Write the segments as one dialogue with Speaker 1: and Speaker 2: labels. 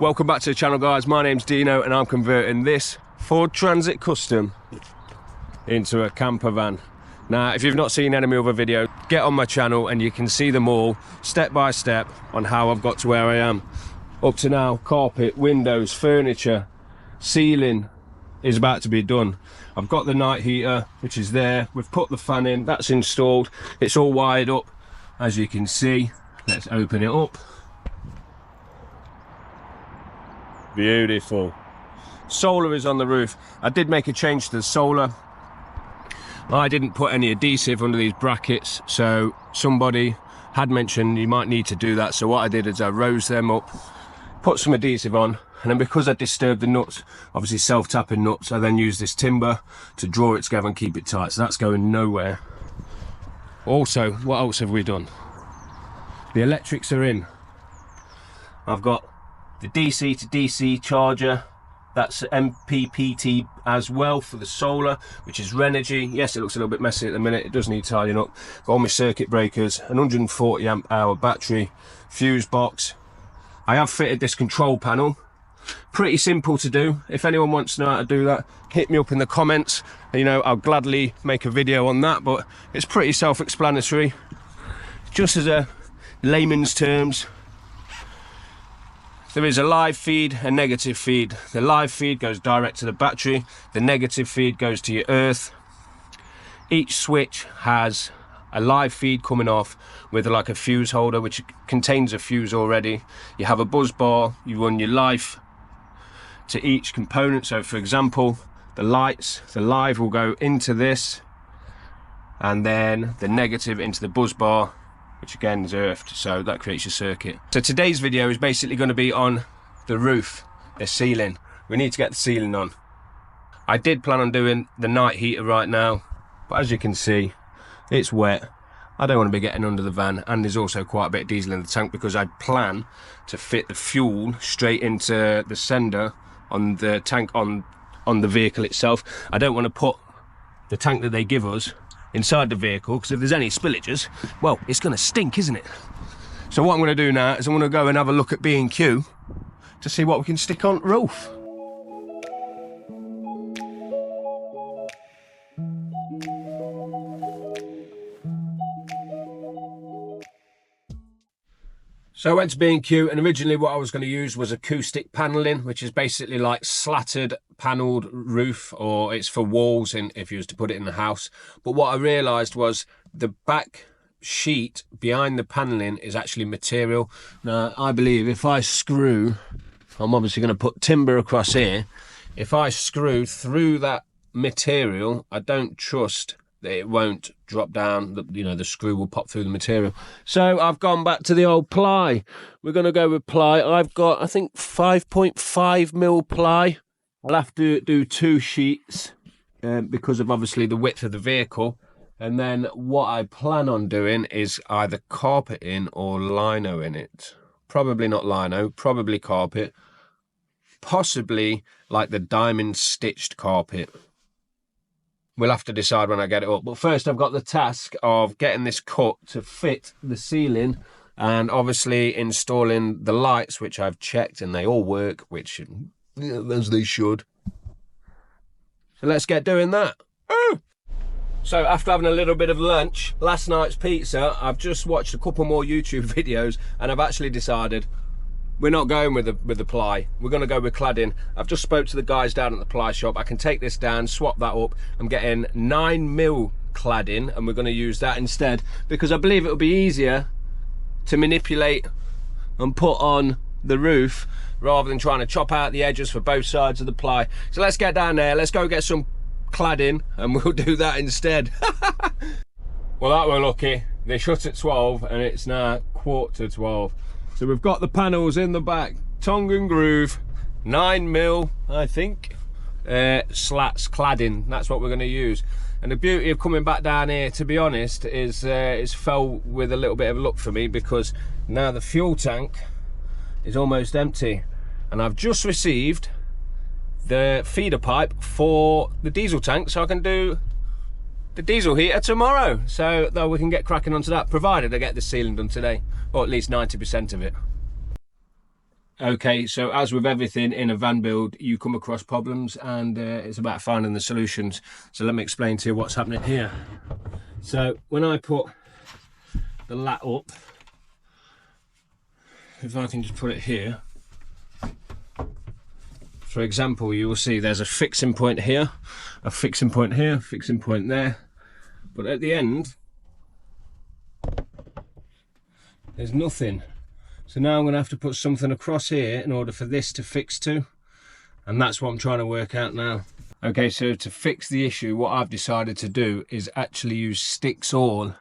Speaker 1: Welcome back to the channel, guys. My name's Dino and I'm converting this Ford Transit Custom into a camper van. Now, if you've not seen any of my other videos, get on my channel and you can see them all step by step on how I've got to where I am. Up to now, carpet, windows, furniture, ceiling is about to be done. I've got the night heater, which is there. We've put the fan in, that's installed. It's all wired up, as you can see. Let's open it up. Beautiful. Solar is on the roof. I did make a change to the solar. I didn't put any adhesive under these brackets, so somebody had mentioned you might need to do that. So what I did is I rose them up, put some adhesive on, and then because I disturbed the nuts, obviously self-tapping nuts, I then used this timber to draw it together and keep it tight. So that's going nowhere. Also, what else have we done? The electrics are in. I've got the DC to DC charger, that's MPPT as well for the solar, which is Renogy. Yes, it looks a little bit messy at the minute, it does need tidying up. Got all my circuit breakers, an 140 amp hour battery, fuse box. I have fitted this control panel. Pretty simple to do. If anyone wants to know how to do that, hit me up in the comments. You know, I'll gladly make a video on that, but it's pretty self-explanatory. Just as a layman's terms, there is a live feed, a negative feed. The live feed goes direct to the battery. The negative feed goes to your earth. Each switch has a live feed coming off with like a fuse holder, which contains a fuse already. You have a buzz bar, you run your live to each component. So for example, the lights, the live will go into this, and then the negative into the buzz bar, which again is earthed, so that creates your circuit. So today's video is basically going to be on the roof, the ceiling. We need to get the ceiling on. I did plan on doing the night heater right now, but as you can see, it's wet. I don't want to be getting under the van, and there's also quite a bit of diesel in the tank because I plan to fit the fuel straight into the sender on the tank on the vehicle itself. I don't want to put the tank that they give us inside the vehicle, because if there's any spillages, well, it's going to stink, isn't it? So what I'm going to do now is I'm going to go and have a look at B&Q to see what we can stick on the roof. So I went to B&Q, and originally what I was going to use was acoustic paneling, which is basically like slatted panelled roof, or it's for walls if you was to put it in the house. But what I realised was the back sheet behind the paneling is actually material. Now, I believe if I screw, I'm obviously going to put timber across here. If I screw through that material, I don't trust that it won't drop down, the screw will pop through the material. So I've gone back to the old ply. We're going to go with ply. I've got, I think, 5.5mm ply. I'll have to do 2 sheets because of obviously the width of the vehicle. And then what I plan on doing is either carpeting or lino in it. Probably not lino, probably carpet. Possibly like the diamond stitched carpet. We'll have to decide when I get it up. But first I've got the task of getting this cut to fit the ceiling, and obviously installing the lights, which I've checked and they all work, which, as they should. So let's get doing that. So after having a little bit of lunch, last night's pizza, I've just watched a couple more YouTube videos, and I've actually decided we're not going with the ply. We're going to go with cladding. I've just spoke to the guys down at the ply shop. I can take this down, swap that up. I'm getting 9mm cladding, and we're going to use that instead because I believe it'll be easier to manipulate and put on the roof rather than trying to chop out the edges for both sides of the ply. So let's get down there. Let's go get some cladding, and we'll do that instead. Well, that were lucky. They shut at 12, and it's now 11:45. So we've got the panels in the back, tongue and groove, 9mm, I think, slats cladding. That's what we're going to use. And the beauty of coming back down here, to be honest, is it's fell with a little bit of luck for me, because now the fuel tank is almost empty, and I've just received the feeder pipe for the diesel tank, so I can do the diesel heater tomorrow. So though we can get cracking onto that, provided I get the ceiling done today, or at least 90% of it. Okay, so as with everything in a van build, you come across problems, and it's about finding the solutions. So let me explain to you what's happening here. So when I put the lat up, if I can just put it here, for example, you will see there's a fixing point here, a fixing point here, a fixing point there, but at the end there's nothing. So now I'm going to have to put something across here in order for this to fix to, and that's what I'm trying to work out now. Okay, so to fix the issue, what I've decided to do is actually use sticks all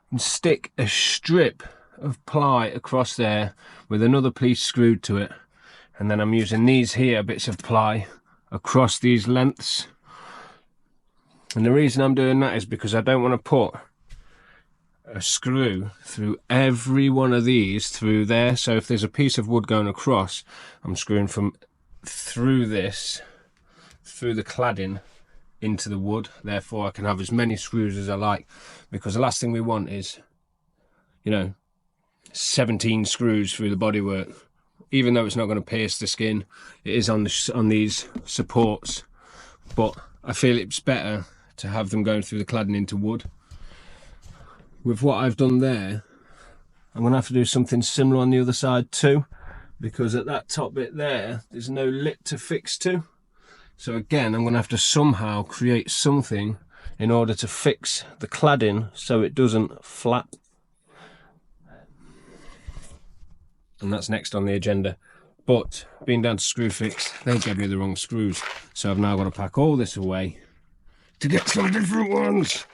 Speaker 1: and stick a strip of ply across there with another piece screwed to it, and then I'm using these here bits of ply across these lengths. And the reason I'm doing that is because I don't want to put a screw through every one of these through there. So if there's a piece of wood going across, I'm screwing from through this, through the cladding into the wood. Therefore I can have as many screws as I like, because the last thing we want is, you know, 17 screws through the bodywork. Even though it's not going to pierce the skin, it is on these supports, but I feel it's better to have them going through the cladding into wood. With what I've done there, I'm going to have to do something similar on the other side too, because at that top bit there, there's no lip to fix to. So again, I'm going to have to somehow create something in order to fix the cladding so it doesn't flap. And that's next on the agenda. But being down to Screwfix, they gave me the wrong screws. So I've now got to pack all this away to get some different ones.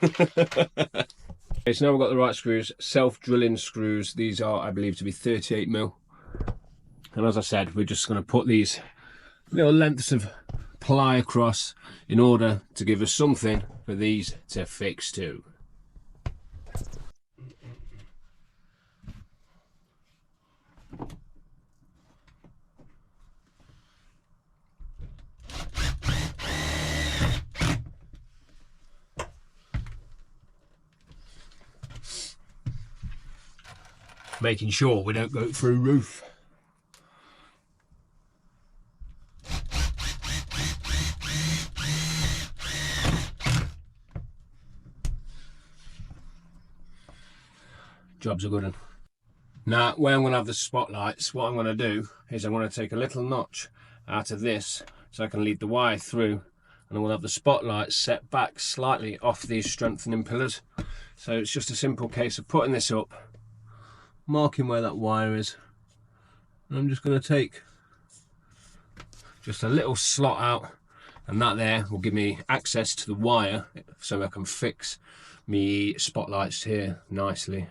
Speaker 1: Okay, so now we've got the right screws, self-drilling screws. These are, I believe, to be 38mm. And as I said, we're just going to put these little lengths of ply across in order to give us something for these to fix to. Making sure we don't go through roof. Job's a good one. Now, where I'm going to have the spotlights, what I'm going to do is I'm going to take a little notch out of this so I can lead the wire through, and I'm going to have the spotlights set back slightly off these strengthening pillars. So it's just a simple case of putting this up, marking where that wire is, and I'm just going to take just a little slot out, and that there will give me access to the wire so I can fix me spotlights here nicely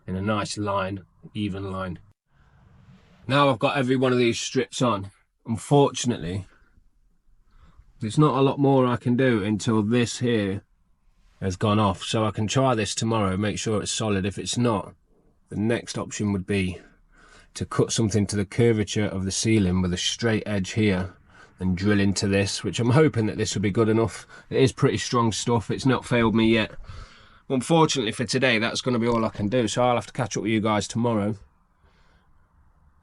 Speaker 1: in a nice line, even line. Now I've got every one of these strips on. Unfortunately, there's not a lot more I can do until this here has gone off. So I can try this tomorrow, make sure it's solid. If it's not, the next option would be to cut something to the curvature of the ceiling with a straight edge here and drill into this, which I'm hoping that this will be good enough. It is pretty strong stuff. It's not failed me yet. Unfortunately for today, that's going to be all I can do. So I'll have to catch up with you guys tomorrow,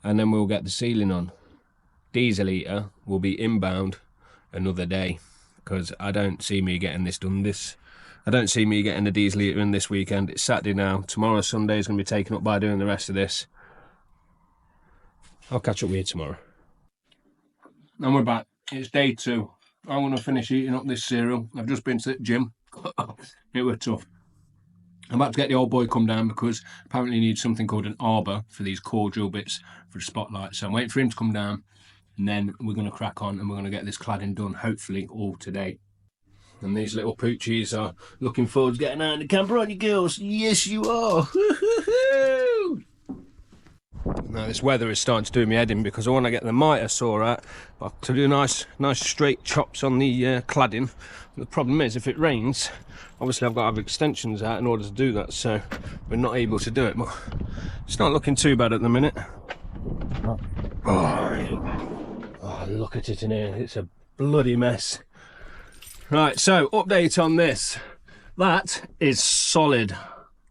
Speaker 1: and then we'll get the ceiling on. Diesel eater will be inbound another day, because I don't see me getting this done. I don't see me getting the diesel eater in this weekend. It's Saturday now. Tomorrow, Sunday, is going to be taken up by doing the rest of this. I'll catch up with you tomorrow. And we're back. It's day 2. I'm going to finish eating up this cereal. I've just been to the gym. It was tough. I'm about to get the old boy come down, because apparently he needs something called an arbor for these core drill bits for the spotlight. So I'm waiting for him to come down, and then we're going to crack on and we're going to get this cladding done, hopefully all today. And these little poochies are looking forward to getting out in the camper, aren't you girls? Yes, you are. Now this weather is starting to do me head in, because I want to get the mitre saw out to do nice straight chops on the cladding. The problem is, if it rains, obviously I've got to have extensions out in order to do that, so we're not able to do it. But it's not looking too bad at the minute. Oh, look at it in here. It's a bloody mess. Right, so update on this. That is solid.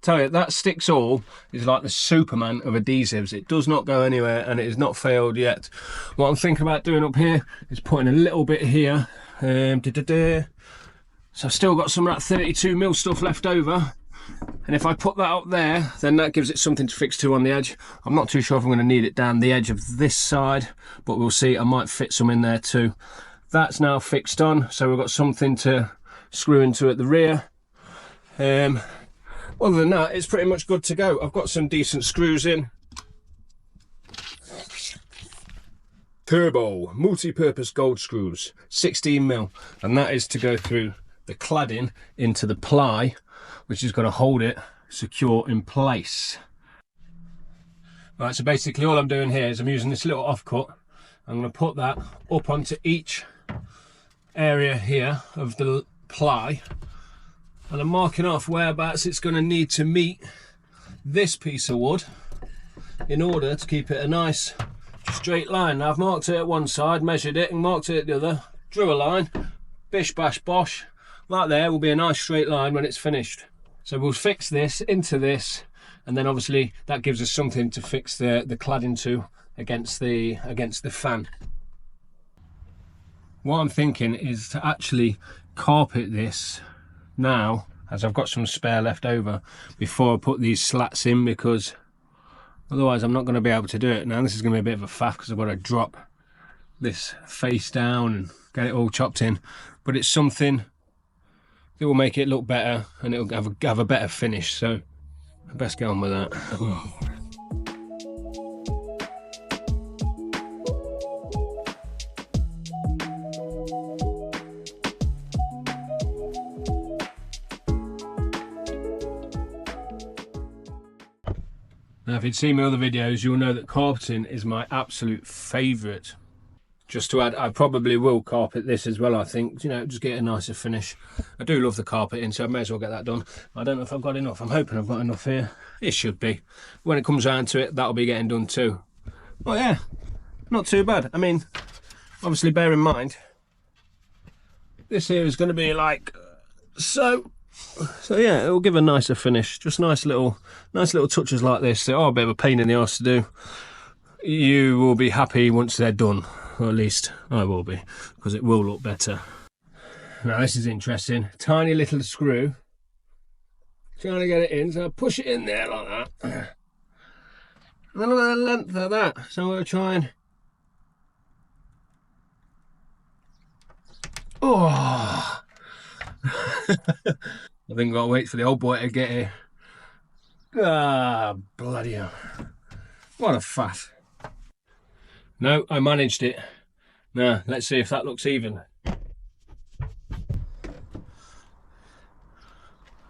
Speaker 1: Tell you, that sticks all is like the Superman of adhesives. It does not go anywhere and it has not failed yet. What I'm thinking about doing up here is putting a little bit here. So I've still got some of that 32mm stuff left over. And if I put that up there, then that gives it something to fix to on the edge. I'm not too sure if I'm going to need it down the edge of this side, but we'll see. I might fit some in there too. That's now fixed on, so we've got something to screw into at the rear. Other than that, it's pretty much good to go. I've got some decent screws in. Turbo multi-purpose gold screws, 16mm, and that is to go through the cladding into the ply, which is going to hold it secure in place. Right, so basically all I'm doing here is I'm using this little offcut. I'm going to put that up onto each area here of the ply, and I'm marking off whereabouts it's going to need to meet this piece of wood in order to keep it a nice straight line. Now I've marked it at one side, measured it and marked it at the other, drew a line, bish bash bosh. Right there will be a nice straight line when it's finished. So we'll fix this into this, and then obviously that gives us something to fix the cladding to against the fan. What I'm thinking is to actually carpet this now, as I've got some spare left over, before I put these slats in, because otherwise I'm not going to be able to do it. Now this is going to be a bit of a faff because I've got to drop this face down and get it all chopped in, but it's something that will make it look better and it'll have a better finish, so I best get on with that. Now if you'd seen my other videos, you'll know that carpeting is my absolute favourite. Just to add, I probably will carpet this as well, I think, you know, just get a nicer finish. I do love the carpeting, so I may as well get that done. I don't know if I've got enough. I'm hoping I've got enough here. It should be. When it comes around to it, that'll be getting done too. Oh yeah, not too bad. I mean, obviously bear in mind, this here is going to be like so. So yeah, it will give a nicer finish. Just nice little touches like this. They are a bit of a pain in the arse to do. You will be happy once they're done, or at least I will be, because it will look better. Now this is interesting. Tiny little screw. Trying to get it in, so I push it in there like that. And then look at the length of that. So I'm going to try and... Oh! I think I've got to wait for the old boy to get here. Ah, bloody hell. What a faff. No, I managed it. Now, let's see if that looks even.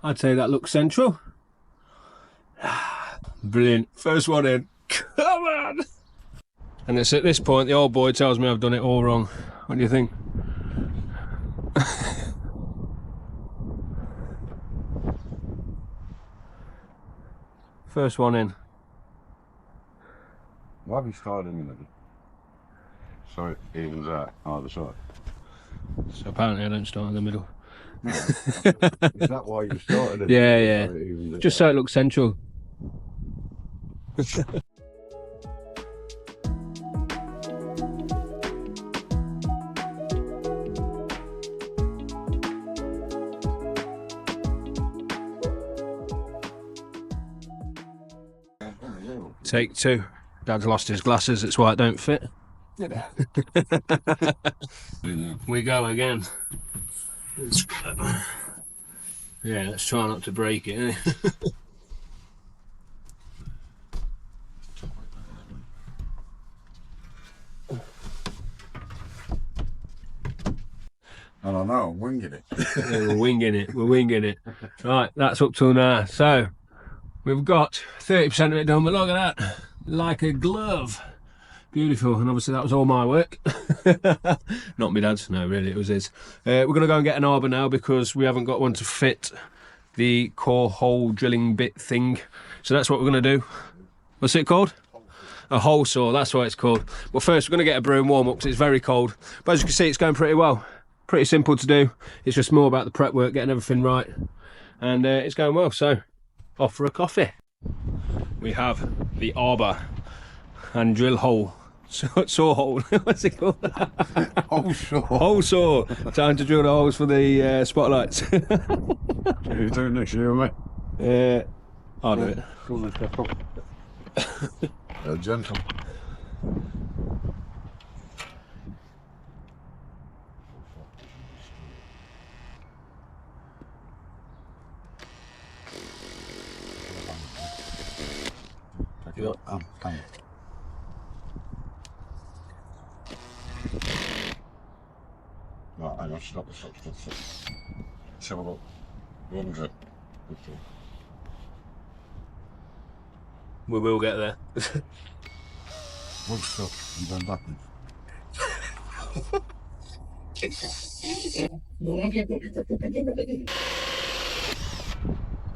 Speaker 1: I'd say that looks central. Brilliant. First one in. Come on! And it's at this point the old boy tells me I've done it all wrong. What do you think? First one in.
Speaker 2: Why have you started in the middle? So it evens out either side.
Speaker 1: So apparently I don't start in the middle.
Speaker 2: No, is that why you started it?
Speaker 1: Yeah, yeah. Just so it looks central. Take two. Dad's lost his glasses, that's why it don't fit. We go again. Yeah, let's try not to break it, eh?
Speaker 2: I don't know, I'm winging it.
Speaker 1: We're winging it, we're winging it. Right, that's up till now. So, we've got 30% of it done, but look at that. Like a glove. Beautiful, and obviously that was all my work. Not my dad's, no really, it was his. We're going to go and get an arbor now because we haven't got one to fit the core hole drilling bit thing. So that's what we're going to do. What's it called? A hole saw, that's what it's called. But first we're going to get a brew and warm up because it's very cold. But as you can see, it's going pretty well. Pretty simple to do. It's just more about the prep work, getting everything right. And it's going well, so off for a coffee. We have the arbor and drill hole. Saw hole. What's it called?
Speaker 2: Hole saw.
Speaker 1: Hole saw. Time to drill the holes for the spotlights.
Speaker 2: Are you doing this, you and me?
Speaker 1: I'll do it.
Speaker 2: Come on, step up. Gentle. Come. Right, hang on, stop. Let's have a look. 100.
Speaker 1: We will get there.
Speaker 2: One stop, and then backwards.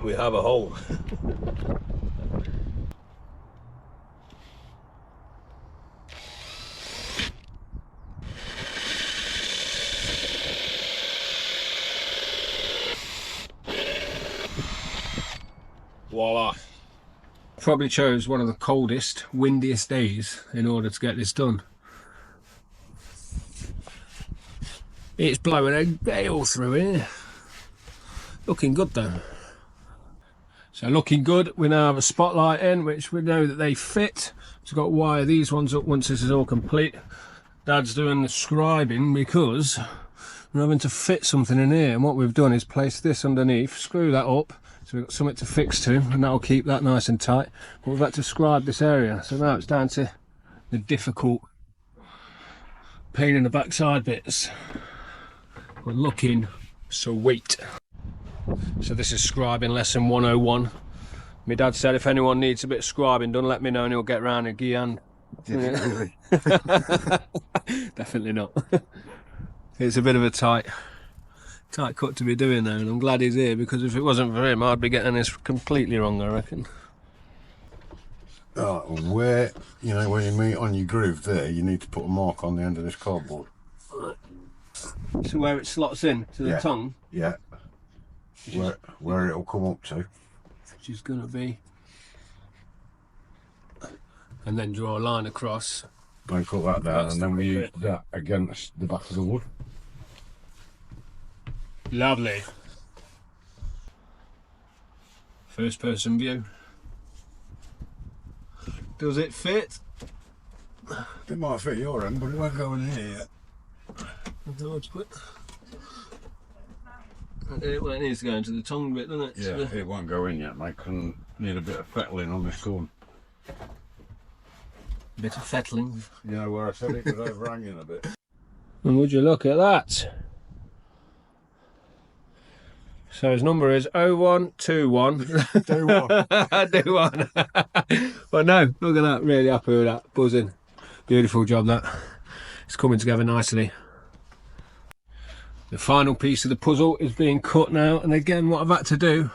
Speaker 1: We have a hole. Voila. Probably chose one of the coldest, windiest days in order to get this done. It's blowing a gale through here. Looking good though. So looking good, we now have a spotlight in, which we know that they fit. So we've got to wire these ones up once this is all complete. Dad's doing the scribing because we're having to fit something in here, and what we've done is place this underneath, screw that up, so we've got something to fix to, and that'll keep that nice and tight. But we've had to scribe this area, so now it's down to the difficult pain in the backside bits. We're looking sweet. So this is scribing lesson 101. My dad said if anyone needs a bit of scribing done, let me know and he'll get round and give you a hand.
Speaker 2: Really?
Speaker 1: Definitely not. It's a bit of a tight cut to be doing though, and I'm glad he's here, because if it wasn't for him I'd be getting this completely wrong, I reckon.
Speaker 2: Oh, where, you know, when you meet on your groove there, you need to put a mark on the end of this cardboard.
Speaker 1: So where it slots in to the tongue?
Speaker 2: Yeah. Where it'll come up to.
Speaker 1: Which is going to be... And then draw a line across.
Speaker 2: And cut that down, and then we use that against the back of the wood.
Speaker 1: Lovely. First person view. Does it fit?
Speaker 2: It might fit your end, but it won't go in here yet.
Speaker 1: Well, it needs to go into the tongue bit, doesn't it?
Speaker 2: Yeah, it won't go in yet, mate. Can need a bit of fettling on this corn.
Speaker 1: Bit of fettling.
Speaker 2: You know where I said it was overhanging a bit.
Speaker 1: And would you look at that? So his number is 0121.
Speaker 2: Do one.
Speaker 1: Do one. But no, look at that. Really happy with that. Buzzing. Beautiful job that. It's coming together nicely. The final piece of the puzzle is being cut now, and again what I've had to do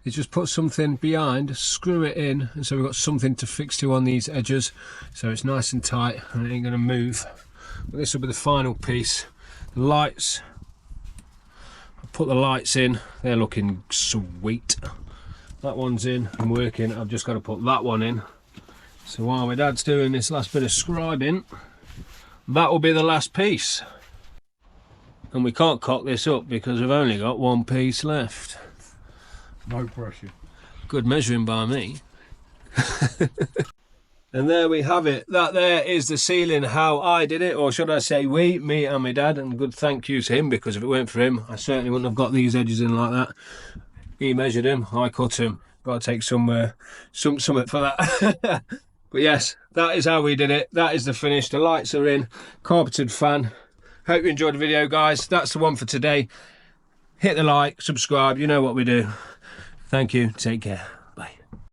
Speaker 1: is just put something behind, screw it in, and so we've got something to fix to on these edges, so it's nice and tight and it ain't going to move. But this will be the final piece. The lights, I put the lights in, they're looking sweet. That one's in and working. I've just got to put that one in. So while my dad's doing this last bit of scribing, that will be the last piece. And we can't cock this up because we've only got one piece left.
Speaker 2: No pressure.
Speaker 1: Good measuring by me. And there we have it. That there is the ceiling how I did it, or should I say we, me and my dad, and good thank you to him, because if it weren't for him I certainly wouldn't have got these edges in like that. He measured him, I cut him. Got to take something for that. But yes, that is how we did it. That is the finish. The lights are in, carpeted fan. Hope you enjoyed the video, guys. That's the one for today. Hit the like, subscribe, you know what we do. Thank you, take care.